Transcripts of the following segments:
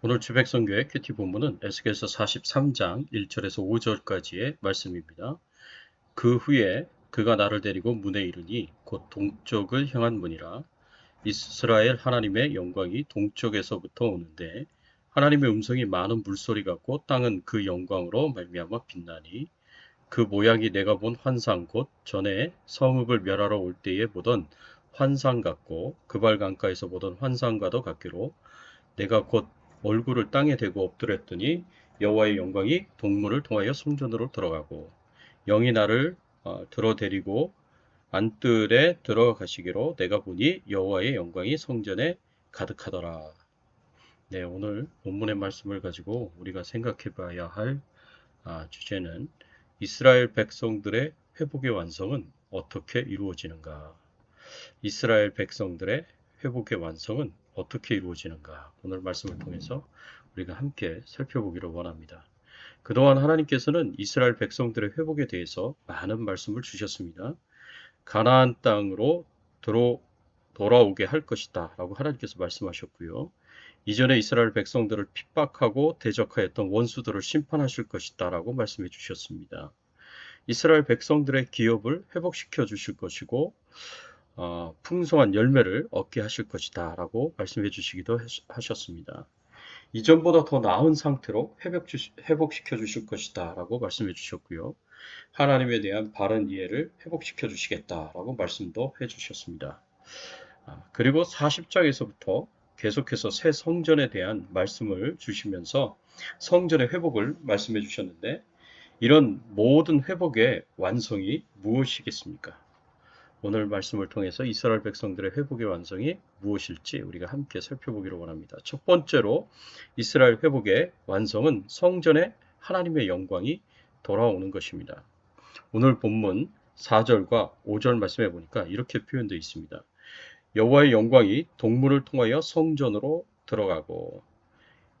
오늘 주백성교회 큐티 본문은 에스겔서 43장 1절에서 5절까지의 말씀입니다. 그 후에 그가 나를 데리고 문에 이르니 곧 동쪽을 향한 문이라. 이스라엘 하나님의 영광이 동쪽에서부터 오는데 하나님의 음성이 많은 물소리 같고 땅은 그 영광으로 말미암아 빛나니 그 모양이 내가 본 환상 곧 전에 성읍을 멸하러 올 때에 보던 환상 같고 그발 강가에서 보던 환상과도 같기로 내가 곧 얼굴을 땅에 대고 엎드렸더니 여호와의 영광이 동문을 통하여 성전으로 들어가고 영이 나를 들어데리고 안뜰에 들어가시기로 내가 보니 여호와의 영광이 성전에 가득하더라. 네, 오늘 본문의 말씀을 가지고 우리가 생각해 봐야 할 주제는 이스라엘 백성들의 회복의 완성은 어떻게 이루어지는가? 이스라엘 백성들의 회복의 완성은 어떻게 이루어지는가? 오늘 말씀을 통해서 우리가 함께 살펴보기를 원합니다. 그동안 하나님께서는 이스라엘 백성들의 회복에 대해서 많은 말씀을 주셨습니다. 가나안 땅으로 돌아오게 할 것이다 라고 하나님께서 말씀하셨고요. 이전에 이스라엘 백성들을 핍박하고 대적하였던 원수들을 심판하실 것이다 라고 말씀해 주셨습니다. 이스라엘 백성들의 기업을 회복시켜 주실 것이고 풍성한 열매를 얻게 하실 것이다 라고 말씀해 주시기도 하셨습니다. 이전보다 더 나은 상태로 회복시켜 주실 것이다 라고 말씀해 주셨고요. 하나님에 대한 바른 이해를 회복시켜 주시겠다 라고 말씀도 해 주셨습니다. 그리고 40장에서부터 계속해서 새 성전에 대한 말씀을 주시면서 성전의 회복을 말씀해 주셨는데 이런 모든 회복의 완성이 무엇이겠습니까? 오늘 말씀을 통해서 이스라엘 백성들의 회복의 완성이 무엇일지 우리가 함께 살펴보기를 원합니다. 첫 번째로 이스라엘 회복의 완성은 성전에 하나님의 영광이 돌아오는 것입니다. 오늘 본문 4절과 5절 말씀해 보니까 이렇게 표현되어 있습니다. 여호와의 영광이 동문을 통하여 성전으로 들어가고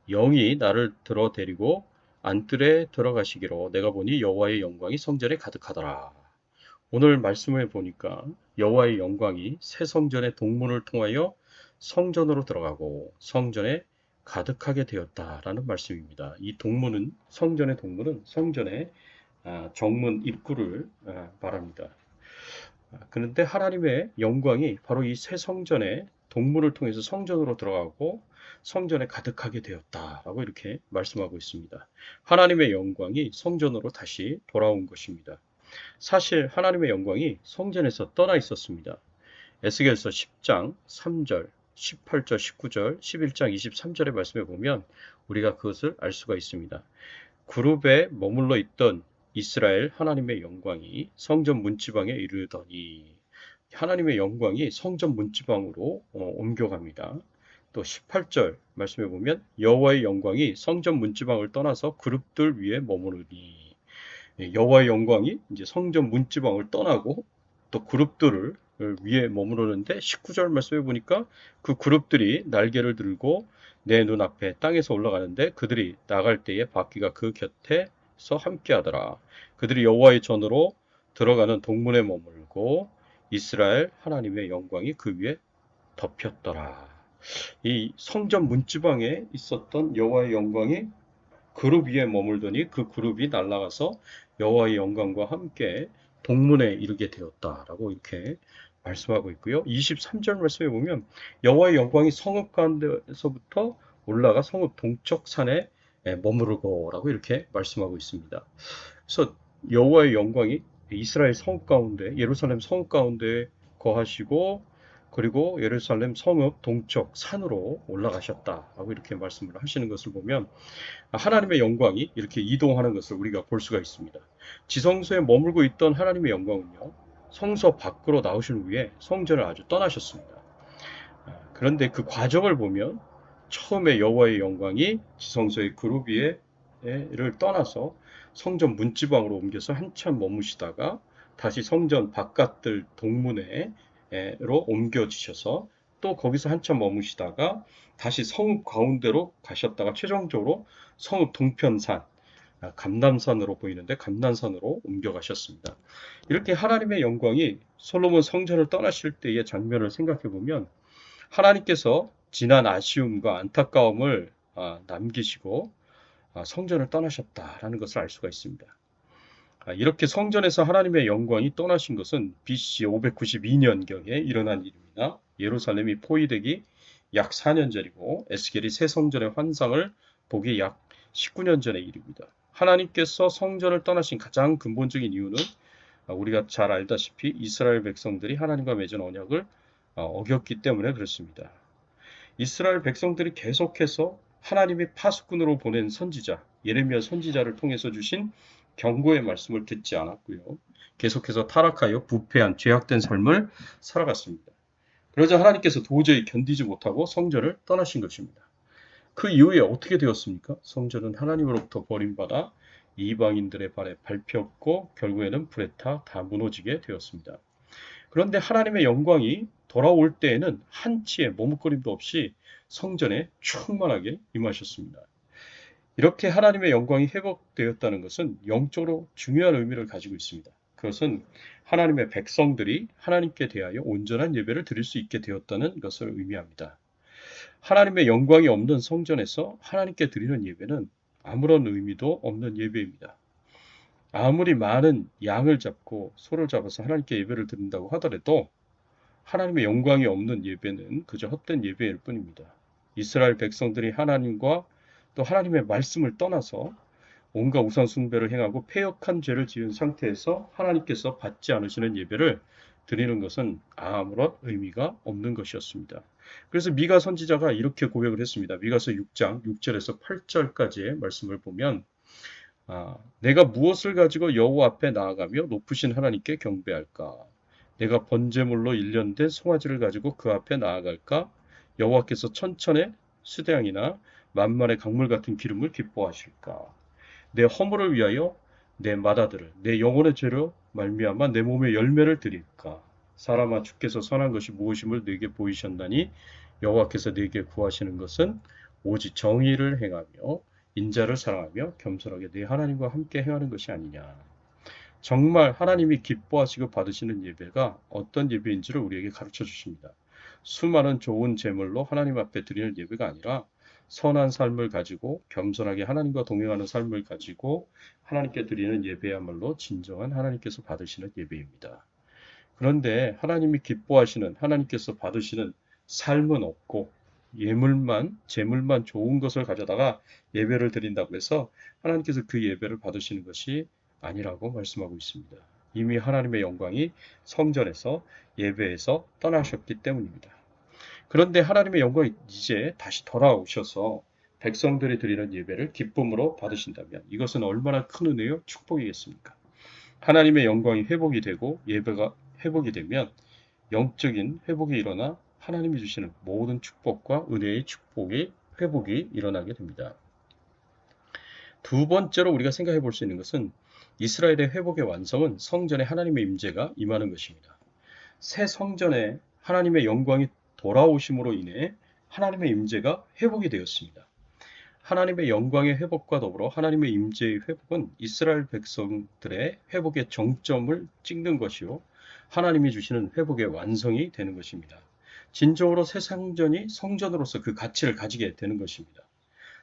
영이 나를 들어데리고 안뜰에 들어가시기로 내가 보니 여호와의 영광이 성전에 가득하더라. 오늘 말씀을 보니까 여호와의 영광이 새 성전의 동문을 통하여 성전으로 들어가고 성전에 가득하게 되었다라는 말씀입니다. 이 동문은 성전의 정문 입구를 말합니다. 그런데 하나님의 영광이 바로 이 새 성전의 동문을 통해서 성전으로 들어가고 성전에 가득하게 되었다라고 이렇게 말씀하고 있습니다. 하나님의 영광이 성전으로 다시 돌아온 것입니다. 사실 하나님의 영광이 성전에서 떠나 있었습니다. 에스겔서 10장 3절, 18절, 19절, 11장 23절의 말씀에 보면 우리가 그것을 알 수가 있습니다. 그룹에 머물러 있던 이스라엘 하나님의 영광이 성전 문지방에 이르더니 하나님의 영광이 성전 문지방으로 옮겨갑니다. 또 18절 말씀해 보면 여호와의 영광이 성전 문지방을 떠나서 그룹들 위에 머무르니 여호와의 영광이 이제 성전 문지방을 떠나고 또 그룹들을 위에 머무르는데 19절 말씀해 보니까 그 그룹들이 날개를 들고 내 눈앞에 땅에서 올라가는데 그들이 나갈 때에 바퀴가 그 곁에서 함께하더라. 그들이 여호와의 전으로 들어가는 동문에 머물고 이스라엘 하나님의 영광이 그 위에 덮였더라. 이 성전 문지방에 있었던 여호와의 영광이 그룹 위에 머물더니 그 그룹이 날아가서 여호와의 영광과 함께 동문에 이르게 되었다라고 이렇게 말씀하고 있고요. 23절 말씀에 보면 여호와의 영광이 성읍 가운데서부터 올라가 성읍 동쪽 산에 머무르고라고 이렇게 말씀하고 있습니다. 그래서 여호와의 영광이 이스라엘 성읍 가운데 예루살렘 성읍 가운데 거하시고 그리고 예루살렘 성읍 동쪽 산으로 올라가셨다라고 이렇게 말씀을 하시는 것을 보면 하나님의 영광이 이렇게 이동하는 것을 우리가 볼 수가 있습니다. 지성소에 머물고 있던 하나님의 영광은요, 성소 밖으로 나오신 후에 성전을 아주 떠나셨습니다. 그런데 그 과정을 보면 처음에 여호와의 영광이 지성소의 그룹 위에를 떠나서 성전 문지방으로 옮겨서 한참 머무시다가 다시 성전 바깥들 동문으로 옮겨지셔서 또 거기서 한참 머무시다가 다시 성읍 가운데로 가셨다가 최종적으로 성읍 동편산 감람산으로 보이는데 감람산으로 옮겨가셨습니다. 이렇게 하나님의 영광이 솔로몬 성전을 떠나실 때의 장면을 생각해 보면 하나님께서 지난 아쉬움과 안타까움을 남기시고 성전을 떠나셨다라는 것을 알 수가 있습니다. 이렇게 성전에서 하나님의 영광이 떠나신 것은 BC 592년경에 일어난 일입니다. 예루살렘이 포위되기 약 4년 전이고 에스겔이 새 성전의 환상을 보기 약 19년 전의 일입니다. 하나님께서 성전을 떠나신 가장 근본적인 이유는 우리가 잘 알다시피 이스라엘 백성들이 하나님과 맺은 언약을 어겼기 때문에 그렇습니다. 이스라엘 백성들이 계속해서 하나님이 파수꾼으로 보낸 선지자 예레미야 선지자를 통해서 주신 경고의 말씀을 듣지 않았고요. 계속해서 타락하여 부패한 죄악된 삶을 살아갔습니다. 그러자 하나님께서 도저히 견디지 못하고 성전을 떠나신 것입니다. 그 이후에 어떻게 되었습니까? 성전은 하나님으로부터 버림받아 이방인들의 발에 밟혔고 결국에는 불에 타 다 무너지게 되었습니다. 그런데 하나님의 영광이 돌아올 때에는 한치의 머뭇거림도 없이 성전에 충만하게 임하셨습니다. 이렇게 하나님의 영광이 회복되었다는 것은 영적으로 중요한 의미를 가지고 있습니다. 그것은 하나님의 백성들이 하나님께 대하여 온전한 예배를 드릴 수 있게 되었다는 것을 의미합니다. 하나님의 영광이 없는 성전에서 하나님께 드리는 예배는 아무런 의미도 없는 예배입니다. 아무리 많은 양을 잡고 소를 잡아서 하나님께 예배를 드린다고 하더라도 하나님의 영광이 없는 예배는 그저 헛된 예배일 뿐입니다. 이스라엘 백성들이 하나님과 또 하나님의 말씀을 떠나서 온갖 우상 숭배를 행하고 패역한 죄를 지은 상태에서 하나님께서 받지 않으시는 예배를 드리는 것은 아무런 의미가 없는 것이었습니다. 그래서 미가 선지자가 이렇게 고백을 했습니다. 미가서 6장 6절에서 8절까지의 말씀을 보면 내가 무엇을 가지고 여호와 앞에 나아가며 높으신 하나님께 경배할까? 내가 번제물로 일련된 송아지를 가지고 그 앞에 나아갈까? 여호와께서 천천의 수대양이나 만만의 강물 같은 기름을 기뻐하실까? 내 허물을 위하여 내 맏아들을 내 영혼의 죄로 말미암아 내 몸의 열매를 드릴까? 사람아 주께서 선한 것이 무엇임을 내게 보이셨나니 여호와께서 내게 구하시는 것은 오직 정의를 행하며 인자를 사랑하며 겸손하게 내 하나님과 함께 행하는 것이 아니냐. 정말 하나님이 기뻐하시고 받으시는 예배가 어떤 예배인지를 우리에게 가르쳐 주십니다. 수많은 좋은 제물로 하나님 앞에 드리는 예배가 아니라 선한 삶을 가지고 겸손하게 하나님과 동행하는 삶을 가지고 하나님께 드리는 예배야말로 진정한 하나님께서 받으시는 예배입니다. 그런데 하나님이 기뻐하시는 하나님께서 받으시는 삶은 없고 제물만 좋은 것을 가져다가 예배를 드린다고 해서 하나님께서 그 예배를 받으시는 것이 아니라고 말씀하고 있습니다. 이미 하나님의 영광이 성전에서 예배에서 떠나셨기 때문입니다. 그런데 하나님의 영광이 이제 다시 돌아오셔서 백성들이 드리는 예배를 기쁨으로 받으신다면 이것은 얼마나 큰 은혜요 축복이겠습니까? 하나님의 영광이 회복이 되고 예배가 회복이 되면 영적인 회복이 일어나 하나님이 주시는 모든 축복과 은혜의 축복이 회복이 일어나게 됩니다. 두 번째로 우리가 생각해 볼 수 있는 것은 이스라엘의 회복의 완성은 성전에 하나님의 임재가 임하는 것입니다. 새 성전에 하나님의 영광이 돌아오심으로 인해 하나님의 임재가 회복이 되었습니다. 하나님의 영광의 회복과 더불어 하나님의 임재의 회복은 이스라엘 백성들의 회복의 정점을 찍는 것이요 하나님이 주시는 회복의 완성이 되는 것입니다. 진정으로 새 성전이 성전으로서 그 가치를 가지게 되는 것입니다.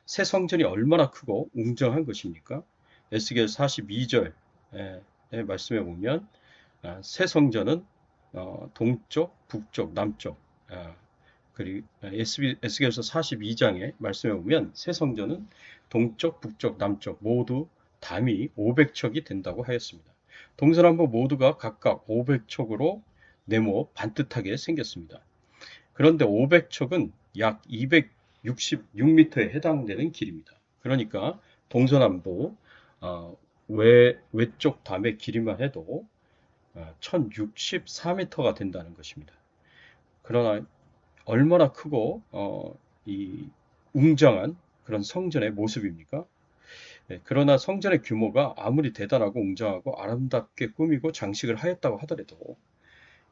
새 성전이 얼마나 크고 웅장한 것입니까? 에스겔 42절의 말씀에 보면 새 성전은 동쪽, 북쪽, 남쪽 그리고 에스겔서 42장의 말씀에 보면 새 성전은 동쪽, 북쪽, 남쪽 모두 담이 500척이 된다고 하였습니다. 동서남북 모두가 각각 500척으로 네모 반듯하게 생겼습니다. 그런데 500척은 약 266m에 해당되는 길입니다. 그러니까 동서남북 외쪽 담의 길이만 해도 1064m가 된다는 것입니다. 그러나 얼마나 크고 이 웅장한 그런 성전의 모습입니까? 그러나 성전의 규모가 아무리 대단하고 웅장하고 아름답게 꾸미고 장식을 하였다고 하더라도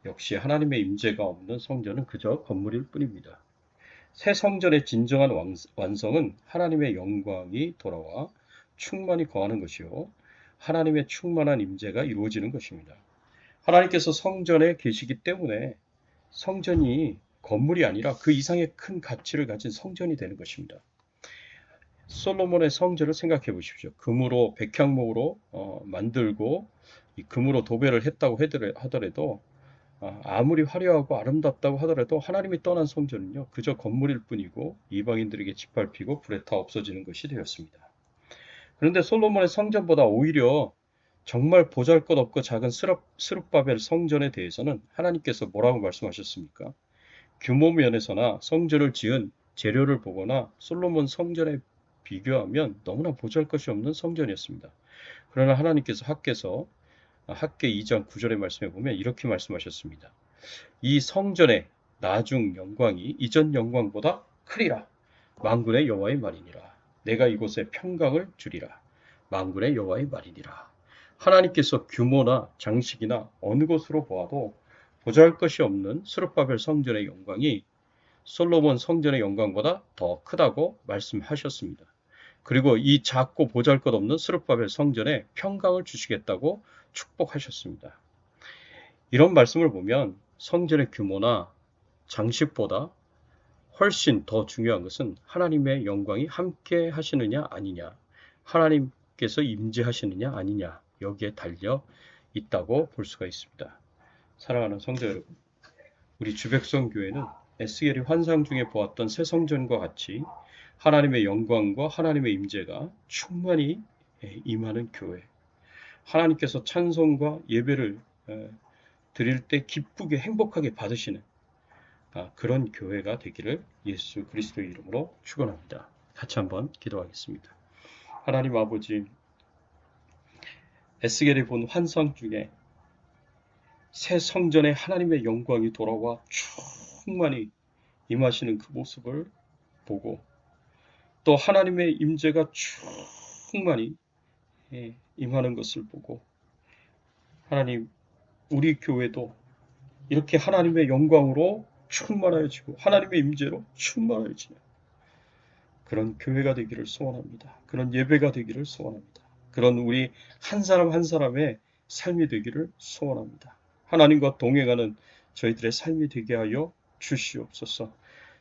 역시 하나님의 임재가 없는 성전은 그저 건물일 뿐입니다. 새 성전의 진정한 완성은 하나님의 영광이 돌아와 충만히 거하는 것이요 하나님의 충만한 임재가 이루어지는 것입니다. 하나님께서 성전에 계시기 때문에 성전이 건물이 아니라 그 이상의 큰 가치를 가진 성전이 되는 것입니다. 솔로몬의 성전을 생각해 보십시오. 금으로 백향목으로 만들고 이 금으로 도배를 했다고 하더라도 아무리 화려하고 아름답다고 하더라도 하나님이 떠난 성전은요 그저 건물일 뿐이고 이방인들에게 짓밟히고 불에 타 없어지는 것이 되었습니다. 그런데 솔로몬의 성전보다 오히려 정말 보잘것없고 작은 스룹바벨 성전에 대해서는 하나님께서 뭐라고 말씀하셨습니까? 규모 면에서나 성전을 지은 재료를 보거나 솔로몬 성전에 비교하면 너무나 보잘것이 없는 성전이었습니다. 그러나 하나님께서 학계 2장 9절의 말씀에 보면 이렇게 말씀하셨습니다. 이 성전의 나중 영광이 이전 영광보다 크리라. 만군의 여호와의 말이니라. 내가 이곳에 평강을 주리라. 만군의 여호와의 말이니라. 하나님께서 규모나 장식이나 어느 곳으로 보아도 보잘것이 없는 스룹바벨 성전의 영광이 솔로몬 성전의 영광보다 더 크다고 말씀하셨습니다. 그리고 이 작고 보잘것없는 스룹바벨 성전에 평강을 주시겠다고 축복하셨습니다. 이런 말씀을 보면 성전의 규모나 장식보다 훨씬 더 중요한 것은 하나님의 영광이 함께 하시느냐 아니냐, 하나님께서 임재하시느냐 아니냐 여기에 달려 있다고 볼 수가 있습니다. 사랑하는 성도 여러분, 우리 주백성교회는 에스겔이 환상 중에 보았던 새 성전과 같이 하나님의 영광과 하나님의 임재가 충만히 임하는 교회, 하나님께서 찬송과 예배를 드릴 때 기쁘게 행복하게 받으시는 그런 교회가 되기를 예수 그리스도의 이름으로 축원합니다. 같이 한번 기도하겠습니다. 하나님 아버지, 에스겔이 본 환상 중에 새 성전에 하나님의 영광이 돌아와 충만히 임하시는 그 모습을 보고 또 하나님의 임재가 충만히 임하는 것을 보고 하나님, 우리 교회도 이렇게 하나님의 영광으로 충만하여지고 하나님의 임재로 충만하여지는 그런 교회가 되기를 소원합니다. 그런 예배가 되기를 소원합니다. 그런 우리 한 사람 한 사람의 삶이 되기를 소원합니다. 하나님과 동행하는 저희들의 삶이 되게 하여 주시옵소서.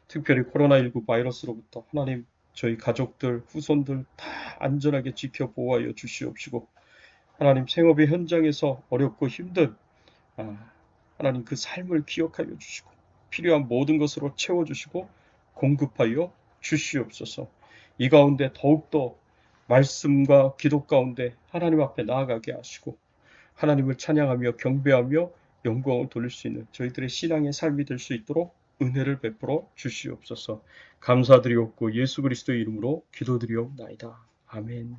특별히 코로나19 바이러스로부터 하나님 저희 가족들, 후손들 다 안전하게 지켜 보호하여 주시옵시고 하나님 생업의 현장에서 어렵고 힘든 하나님 그 삶을 기억하여 주시고 필요한 모든 것으로 채워주시고 공급하여 주시옵소서. 이 가운데 더욱더 말씀과 기도 가운데 하나님 앞에 나아가게 하시고 하나님을 찬양하며 경배하며 영광을 돌릴 수 있는 저희들의 신앙의 삶이 될 수 있도록 은혜를 베풀어 주시옵소서. 감사드리옵고 예수 그리스도의 이름으로 기도드리옵나이다. 아멘.